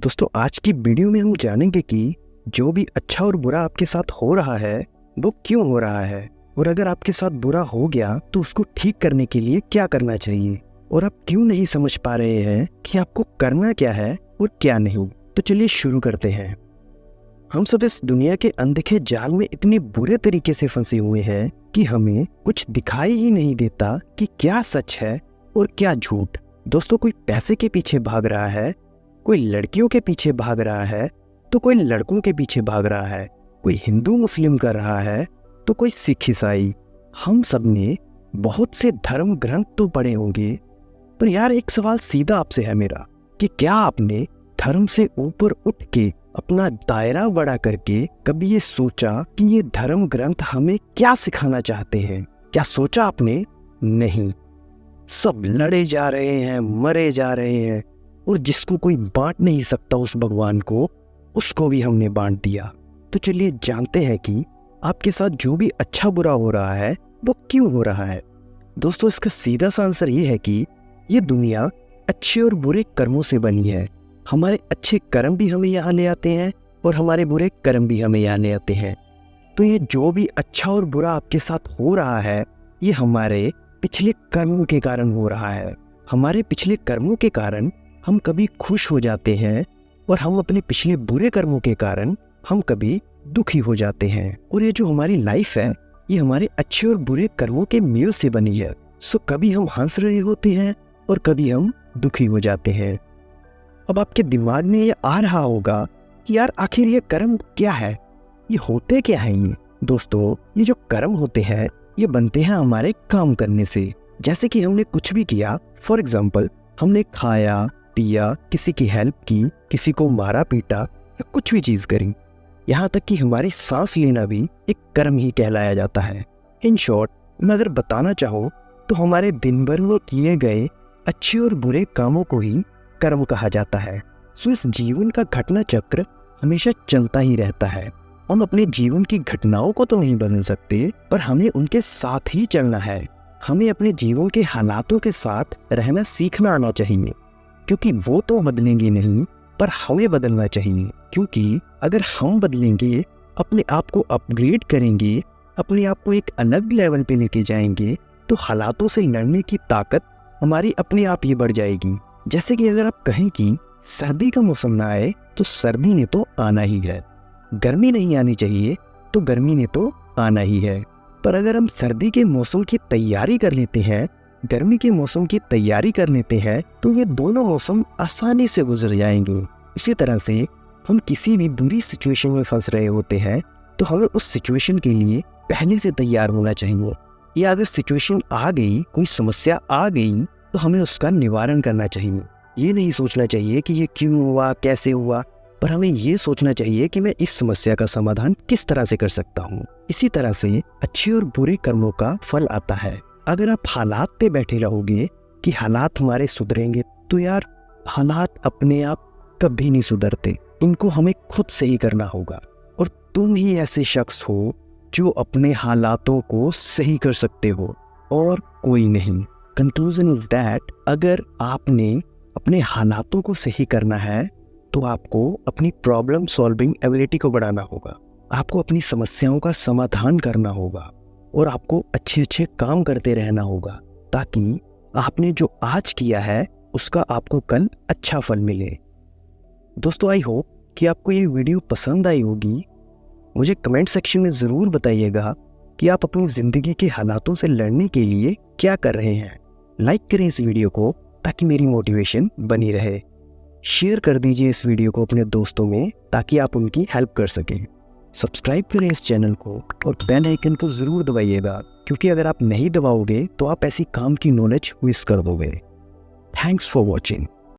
दोस्तों आज की वीडियो में हम जानेंगे कि जो भी अच्छा और बुरा आपके साथ हो रहा है वो क्यों हो रहा है, और अगर आपके साथ बुरा हो गया तो उसको ठीक करने के लिए क्या करना चाहिए, और आप क्यों नहीं समझ पा रहे हैं कि आपको करना क्या है और क्या नहीं। तो चलिए शुरू करते हैं। हम सब इस दुनिया के अनदेखे जाल में इतने बुरे तरीके से फंसे हुए हैं कि हमें कुछ दिखाई ही नहीं देता कि क्या सच है और क्या झूठ। दोस्तों कोई पैसे के पीछे भाग रहा है, कोई लड़कियों के पीछे भाग रहा है, तो कोई लड़कों के पीछे भाग रहा है, कोई हिंदू मुस्लिम कर रहा है तो कोई सिख ईसाई। हम सब ने बहुत से धर्म ग्रंथ तो पढ़े होंगे, पर यार एक सवाल सीधा आपसे है मेरा कि क्या आपने धर्म से ऊपर उठ के अपना दायरा बड़ा करके कभी ये सोचा कि ये धर्म ग्रंथ हमें क्या सिखाना चाहते हैं? क्या सोचा आपने? नहीं। सब लड़े जा रहे हैं, मरे जा रहे हैं, और जिसको कोई बांट नहीं सकता उस भगवान को, उसको भी हमने बांट दिया। तो चलिए जानते हैं कि आपके साथ जो भी अच्छा बुरा हो रहा है वो क्यों हो रहा है। दोस्तों इसका सीधा सा आंसर ये है कि ये दुनिया अच्छे और बुरे कर्मों से बनी है। हमारे अच्छे कर्म भी हमें यहाँ ले आते हैं और हमारे बुरे कर्म भी हमें यहाँ ले आते हैं। तो ये जो भी अच्छा और बुरा आपके साथ हो रहा है ये हमारे पिछले कर्मों के कारण हो रहा है। हमारे पिछले कर्मों के कारण हम कभी खुश हो जाते हैं, और हम अपने पिछले बुरे कर्मों के कारण हम कभी दुखी हो जाते हैं। और ये जो हमारी लाइफ है ये हमारे अच्छे और बुरे कर्मों के मेल से बनी है। सो कभी हम हंस रहे होते हैं और कभी हम दुखी हो जाते हैं। अब आपके दिमाग में ये आ रहा होगा कि यार आखिर ये कर्म क्या है, ये होते क्या है ये? दोस्तों ये जो कर्म होते हैं ये बनते हैं हमारे काम करने से। जैसे कि हमने कुछ भी किया, फॉर एग्जाम्पल हमने खाया पिया, किसी की हेल्प की, किसी को मारा पीटा या कुछ भी चीज़ करी, यहाँ तक कि हमारी सांस लेना भी एक कर्म ही कहलाया जाता है। इन शॉर्ट मैं अगर बताना चाहूँ तो हमारे दिन भर में किए गए अच्छे और बुरे कामों को ही कर्म कहा जाता है। सो इस जीवन का घटना चक्र हमेशा चलता ही रहता है। हम अपने जीवन की घटनाओं को तो नहीं बदल सकते, पर हमें उनके साथ ही चलना है। हमें अपने जीवन के हालातों के साथ रहना सीखना आना चाहिए, क्योंकि वो तो बदलेंगे नहीं पर हमें बदलना चाहिए। क्योंकि अगर हम बदलेंगे, अपने आप को अपग्रेड करेंगे, अपने आप को एक अलग लेवल पे लेके जाएंगे, तो हालातों से लड़ने की ताकत हमारी अपने आप ही बढ़ जाएगी। जैसे कि अगर आप कहें कि सर्दी का मौसम ना आए तो सर्दी ने तो आना ही है, गर्मी नहीं आनी चाहिए तो गर्मी ने तो आना ही है। पर अगर हम सर्दी के मौसम की तैयारी कर लेते हैं, गर्मी के मौसम की तैयारी कर लेते हैं, तो ये दोनों मौसम आसानी से गुजर जाएंगे। इसी तरह से हम किसी भी बुरी सिचुएशन में फंस रहे होते हैं तो हमें उस सिचुएशन के लिए पहले से तैयार होना चाहिए। या अगर सिचुएशन आ गई, कोई समस्या आ गई, तो हमें उसका निवारण करना चाहिए। ये नहीं सोचना चाहिए कि ये क्यों हुआ, कैसे हुआ, पर हमें ये सोचना चाहिए कि मैं इस समस्या का समाधान किस तरह से कर सकता हूँ। इसी तरह से अच्छे और बुरे कर्मों का फल आता है। अगर आप हालात पे बैठे रहोगे कि हालात हमारे सुधरेंगे, तो यार हालात अपने आप कभी नहीं सुधरते, इनको हमें खुद से ही करना होगा। और तुम ही ऐसे शख्स हो जो अपने हालातों को सही कर सकते हो, और कोई नहीं। कंक्लूजन इज दैट अगर आपने अपने हालातों को सही करना है तो आपको अपनी प्रॉब्लम सॉल्विंग एबिलिटी को बढ़ाना होगा, आपको अपनी समस्याओं का समाधान करना होगा, और आपको अच्छे अच्छे काम करते रहना होगा, ताकि आपने जो आज किया है उसका आपको कल अच्छा फल मिले। दोस्तों आई होप कि आपको ये वीडियो पसंद आई होगी। मुझे कमेंट सेक्शन में ज़रूर बताइएगा कि आप अपनी ज़िंदगी के हालातों से लड़ने के लिए क्या कर रहे हैं। लाइक करें इस वीडियो को ताकि मेरी मोटिवेशन बनी रहे। शेयर कर दीजिए इस वीडियो को अपने दोस्तों में ताकि आप उनकी हेल्प कर सकें। सब्सक्राइब करें इस चैनल को और बेल आइकन को ज़रूर दबाइएगा, क्योंकि अगर आप नहीं दबाओगे तो आप ऐसी काम की नॉलेज मिस कर दोगे। Thanks for watching.